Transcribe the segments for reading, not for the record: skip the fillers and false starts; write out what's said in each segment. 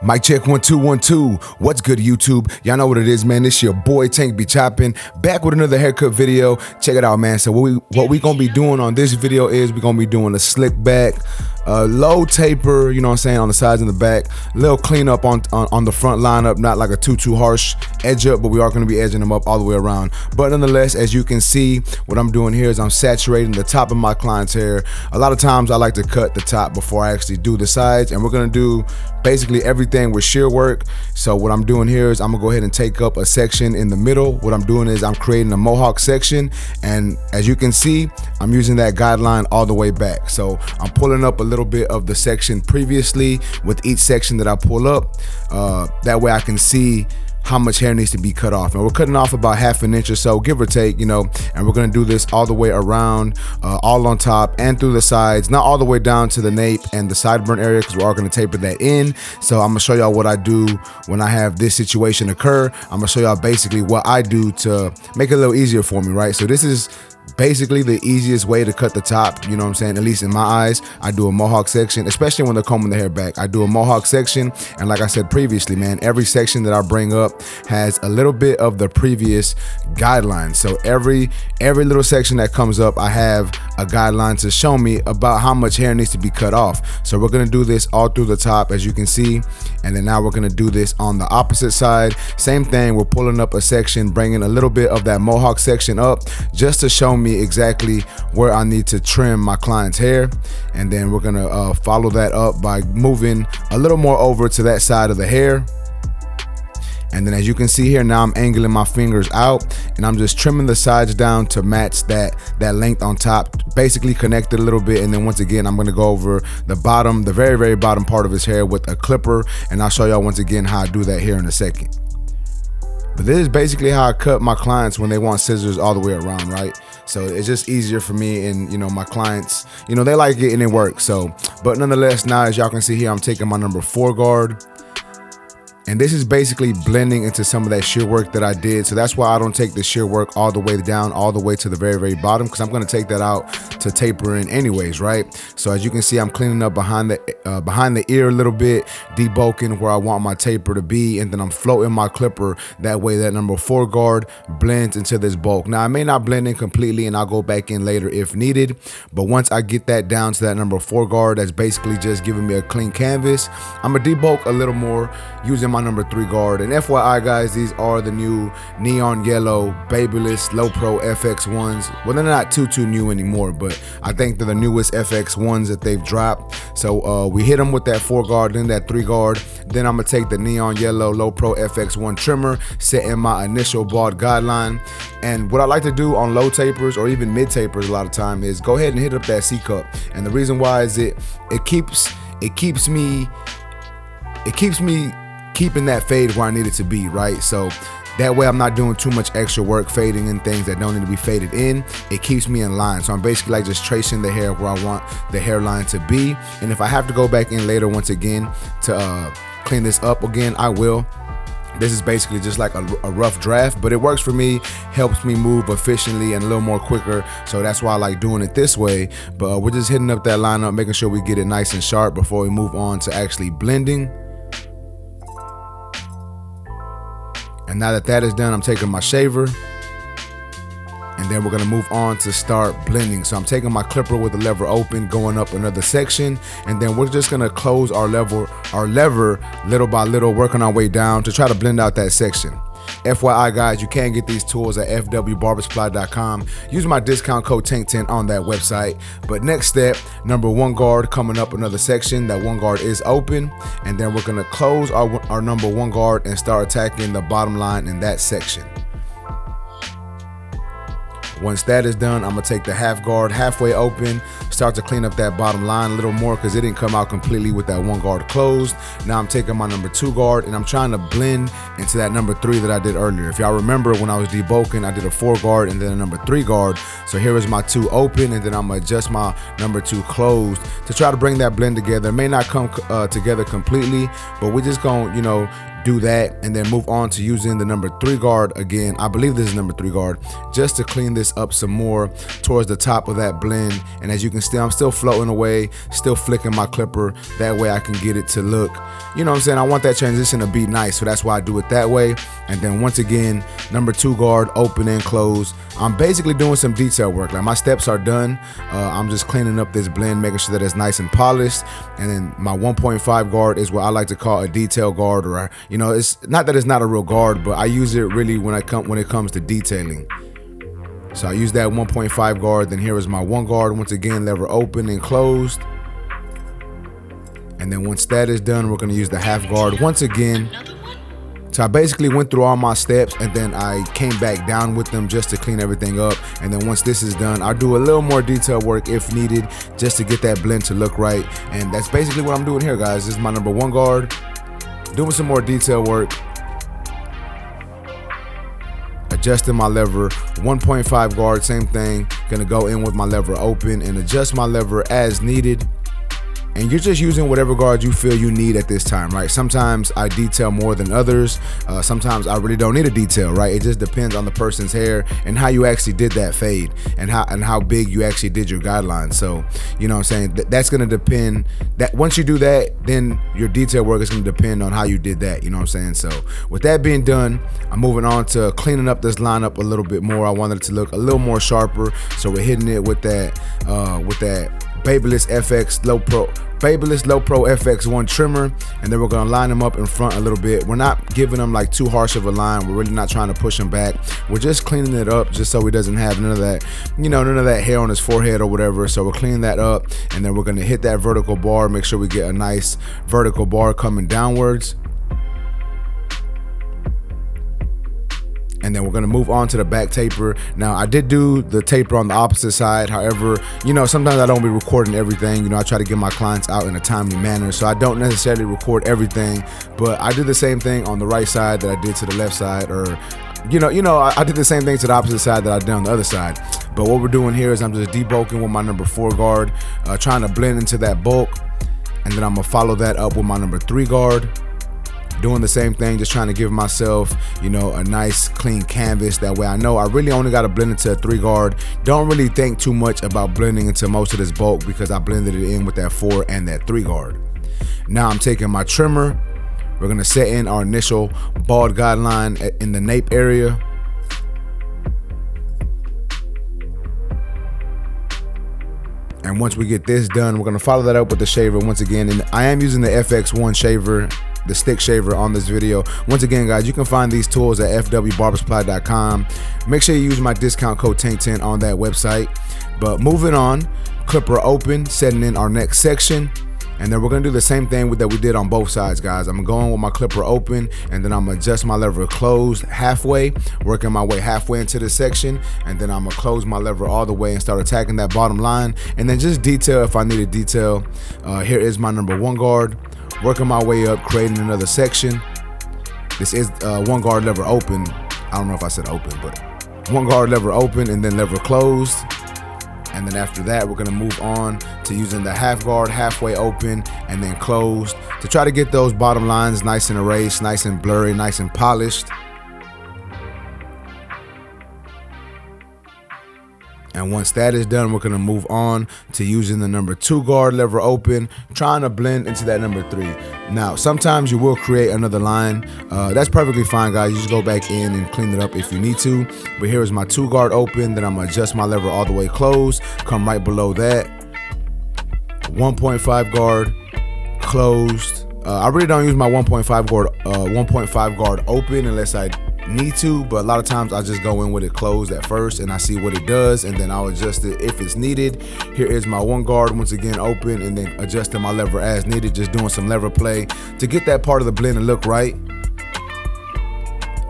Mic check 1 2 1 2. What's good, YouTube? Y'all know what it is, man. This your boy Tank be chopping, back with another haircut video. Check it out, man. So what we gonna be doing on this video is we're gonna be doing a slick back, low taper, you know what I'm saying, on the sides and the back, little cleanup on the front lineup, not like a too harsh edge up, but we are gonna be edging them up all the way around. But nonetheless, as you can see, what I'm doing here is I'm saturating the top of my client's hair. A lot of times I like to cut the top before I actually do the sides, and we're gonna do basically everything with shear work. So what I'm doing here is I'm gonna go ahead and take up a section in the middle. What I'm doing is I'm creating a mohawk section, and as you can see, I'm using that guideline all the way back. So I'm pulling up a little bit of the section previously with each section that I pull up. That way I can see how much hair needs to be cut off, and we're cutting off about ½ an inch or so, give or take, you know. And we're gonna do this all the way around, all on top and through the sides, not all the way down to the nape and the sideburn area, because we are gonna taper that in. So I'm gonna show y'all what I do when I have this situation occur. I'm gonna show y'all basically what I do to make it a little easier for me, right? So this is basically the easiest way to cut the top, you know what I'm saying, at least in my eyes. I do a mohawk section, especially when they're combing the hair back. I do a mohawk section, and like I said previously, man, every section that I bring up has a little bit of the previous guidelines. So every little section that comes up, I have a guideline to show me about how much hair needs to be cut off. So we're gonna do this all through the top, as you can see, and then now we're gonna do this on the opposite side. Same thing, we're pulling up a section, bringing a little bit of that mohawk section up just to show me exactly where I need to trim my client's hair. And then we're gonna follow that up by moving a little more over to that side of the hair. And then as you can see here, now I'm angling my fingers out, and I'm just trimming the sides down to match that length on top, basically connect it a little bit. And then once again, I'm gonna go over the bottom, the very bottom part of his hair with a clipper, and I'll show y'all once again how I do that here in a second. But this is basically how I cut my clients when they want scissors all the way around, right? So it's just easier for me, and you know, my clients, you know, they like it and it works. So, but nonetheless, now as y'all can see here, I'm taking my number 4 guard. And this is basically blending into some of that shear work that I did. So that's why I don't take the shear work all the way down, all the way to the very bottom, because I'm going to take that out to taper in anyways, right? So as you can see, I'm cleaning up behind the ear a little bit, debulking where I want my taper to be, and then I'm floating my clipper. That way that number 4 guard blends into this bulk. Now I may not blend in completely, and I'll go back in later if needed. But once I get that down to that number 4 guard, that's basically just giving me a clean canvas, I'm gonna debulk a little more using my number 3 guard. And FYI guys, these are the new neon yellow Babyless Low Pro FX1s. Well, they're not too new anymore, but I think they're the newest FX1s that they've dropped. So we hit them with that 4 guard, then that 3 guard. Then I'm gonna take the neon yellow Low Pro FX1 trimmer, set in my initial bald guideline. And what I like to do on low tapers or even mid tapers a lot of time is go ahead and hit up that C cup. And the reason why is it keeps me keeping that fade where I need it to be, right? So that way I'm not doing too much extra work fading in things that don't need to be faded in. It keeps me in line. So I'm basically like just tracing the hair where I want the hairline to be. And if I have to go back in later once again to clean this up again, I will. This is basically just like a rough draft, but it works for me, helps me move efficiently and a little more quicker. So that's why I like doing it this way. But we're just hitting up that lineup, making sure we get it nice and sharp before we move on to actually blending. And now that that is done, I'm taking my shaver, and then we're gonna move on to start blending. So I'm taking my clipper with the lever open, going up another section, and then we're just gonna close our lever little by little, working our way down to try to blend out that section. FYI guys, you can get these tools at fwbarbersupply.com. Use my discount code TANK10 on that website. But next step, number 1 guard coming up another section. That 1 guard is open, and then we're gonna close our number 1 guard and start attacking the bottom line in that section. Once that is done, I'm gonna take the half guard halfway open, start to clean up that bottom line a little more because it didn't come out completely with that 1 guard closed. Now I'm taking my number 2 guard, and I'm trying to blend into that number 3 that I did earlier. If y'all remember, when I was debulking, I did a 4 guard and then a number 3 guard. So here is my 2 open, and then I'm gonna adjust my number 2 closed to try to bring that blend together. It may not come together completely, but we're just gonna, you know, do that, and then move on to using the number 3 guard again. I believe this is number 3 guard, just to clean this up some more towards the top of that blend. And as you can see, I'm still floating away, still flicking my clipper. That way I can get it to look, you know what I'm saying, I want that transition to be nice, so that's why I do it that way. And then once again, number 2 guard, open and close. I'm basically doing some detail work. Like, my steps are done. I'm just cleaning up this blend, making sure that it's nice and polished. And then my 1.5 guard is what I like to call a detail guard, or, you know, it's not that it's not a real guard, but I use it really when it comes to detailing. So I use that 1.5 guard. Then here is my 1 guard. Once again, lever open and closed. And then once that is done, we're going to use the half guard once again. So I basically went through all my steps, and then I came back down with them just to clean everything up. And then once this is done, I'll do a little more detail work if needed, just to get that blend to look right. And that's basically what I'm doing here, guys. This is my number 1 guard, doing some more detail work, adjusting my lever. 1.5 guard, same thing. Gonna go in with my lever open and adjust my lever as needed. And you're just using whatever guard you feel you need at this time, right? Sometimes I detail more than others. Sometimes I really don't need a detail, right? It just depends on the person's hair and how you actually did that fade, and how big you actually did your guidelines. So, you know what I'm saying? That's gonna depend. That once you do that, then your detail work is gonna depend on how you did that. You know what I'm saying? So with that being done, I'm moving on to cleaning up this lineup a little bit more. I wanted it to look a little more sharper, so we're hitting it with that Babyliss Low Pro FX1 trimmer, and then we're gonna line them up in front a little bit. We're not giving them like too harsh of a line. We're really not trying to push them back. We're just cleaning it up just so he doesn't have none of that, you know, none of that hair on his forehead or whatever. So we're cleaning that up, and then we're gonna hit that vertical bar, make sure we get a nice vertical bar coming downwards. And then we're gonna move on to the back taper. Now, I did do the taper on the opposite side. However, you know, sometimes I don't be recording everything. You know, I try to get my clients out in a timely manner, so I don't necessarily record everything. But I did the same thing on the right side that I did to the left side, or I did the same thing to the opposite side that I did on the other side. But what we're doing here is I'm just debulking with my number 4 guard, trying to blend into that bulk, and then I'm gonna follow that up with my number 3 guard. Doing the same thing, just trying to give myself, you know, a nice clean canvas. That way I know I really only got to blend into a 3 guard. Don't really think too much about blending into most of this bulk, because I blended it in with that 4 and that 3 guard. Now I'm taking my trimmer. We're gonna set in our initial bald guideline in the nape area. And once we get this done, we're gonna follow that up with the shaver once again. And I am using the FX1 shaver, the stick shaver, on this video. Once again, guys, you can find these tools at fwbarbersupply.com. Make sure you use my discount code TANK10 on that website. But moving on, clipper open, setting in our next section. And then we're gonna do the same thing that we did on both sides, guys. I'm going with my clipper open, and then I'm gonna adjust my lever closed halfway, working my way halfway into the section, and then I'm gonna close my lever all the way and start attacking that bottom line, and then just detail if I need a detail. Here is my number 1 guard, working my way up, creating another section. This is 1 guard lever open. I don't know if I said open, but 1 guard lever open and then lever closed. And then after that, we're gonna move on to using the half guard, halfway open and then closed, to try to get those bottom lines nice and erased, nice and blurry, nice and polished. And once that is done, we're gonna move on to using the number 2 guard lever open, trying to blend into that number 3. Now, sometimes you will create another line. That's perfectly fine, guys. You just go back in and clean it up if you need to. But here is my 2 guard open, then I'm gonna adjust my lever all the way closed, come right below that. 1.5 guard, closed. I really don't use my 1.5 guard open unless I need to, but a lot of times I just go in with it closed at first and I see what it does, and then I'll adjust it if it's needed. Here is my 1 guard, once again open, and then adjusting my lever as needed, just doing some lever play to get that part of the blend to look right.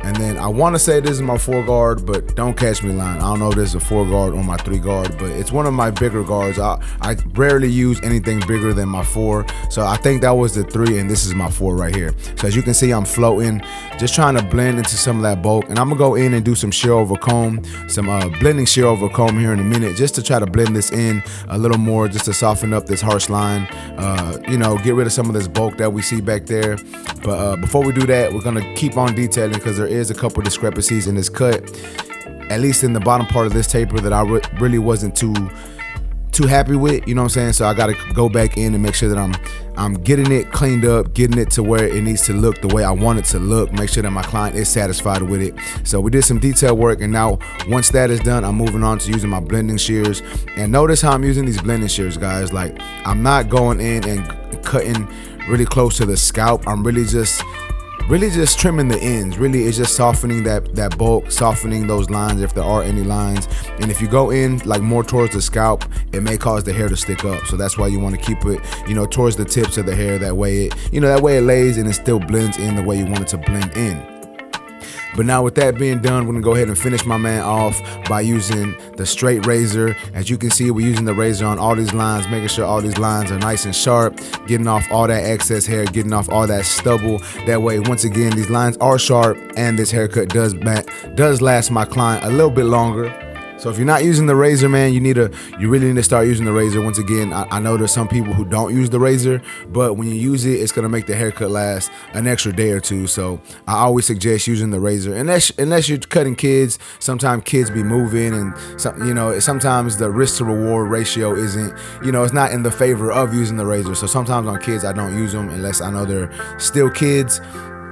And then I want to say this is my 4 guard, but don't catch me lying. I don't know if this is a 4 guard or my 3 guard, but it's one of my bigger guards. I rarely use anything bigger than my 4. So I think that was the 3, and this is my 4 right here. So as you can see, I'm floating, just trying to blend into some of that bulk. And I'm gonna go in and do some shear over comb, some blending shear over comb here in a minute, just to try to blend this in a little more, just to soften up this harsh line. You know, get rid of some of this bulk that we see back there. But before we do that, we're gonna keep on detailing because there is a couple discrepancies in this cut, at least in the bottom part of this taper, that I really wasn't too happy with, you know what I'm saying? So I gotta go back in and make sure that I'm getting it cleaned up, getting it to where it needs to look the way I want it to look, make sure that my client is satisfied with it. So we did some detail work, and now once that is done, I'm moving on to using my blending shears. And notice how I'm using these blending shears, guys. Like, I'm not going in and cutting really close to the scalp. I'm really just trimming the ends. Really, it's just softening that bulk, softening those lines if there are any lines. And if you go in like more towards the scalp, it may cause the hair to stick up. So that's why you want to keep it, you know, towards the tips of the hair. That way it, you know, that way it lays and it still blends in the way you want it to blend in. But now with that being done, we're gonna go ahead and finish my man off by using the straight razor. As you can see, we're using the razor on all these lines, making sure all these lines are nice and sharp, getting off all that excess hair, getting off all that stubble. That way, once again, these lines are sharp and this haircut does last my client a little bit longer. So if you're not using the razor, man, you really need to start using the razor. Once again, I know there's some people who don't use the razor, but when you use it, it's gonna make the haircut last an extra day or two. So I always suggest using the razor, unless you're cutting kids. Sometimes kids be moving, and you know, sometimes the risk to reward ratio isn't, you know, it's not in the favor of using the razor. So sometimes on kids, I don't use them unless I know they're still kids.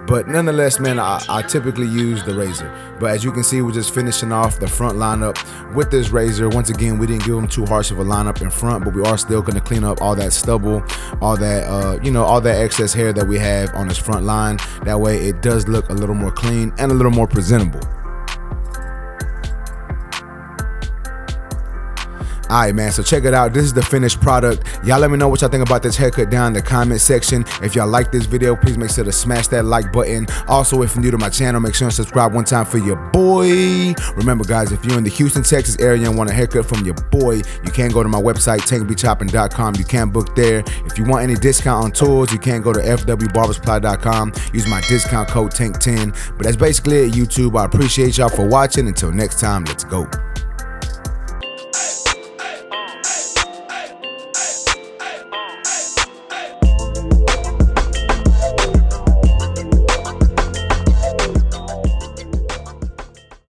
But nonetheless, man, I typically use the razor. But as you can see, we're just finishing off the front lineup with this razor. Once again, we didn't give them too harsh of a lineup in front, but we are still gonna clean up all that stubble, all that, you know, all that excess hair that we have on this front line. That way it does look a little more clean and a little more presentable. Alright, man, so check it out. This is the finished product. Y'all let me know what y'all think about this haircut down in the comment section. If y'all like this video, please make sure to smash that like button. Also, if you're new to my channel, make sure to subscribe one time for your boy. Remember, guys, if you're in the Houston, Texas area and want a haircut from your boy, you can go to my website, tankbechopping.com. You can book there. If you want any discount on tools, you can go to fwbarbersupply.com. Use my discount code TANK10. But that's basically it, YouTube. I appreciate y'all for watching. Until next time, let's go.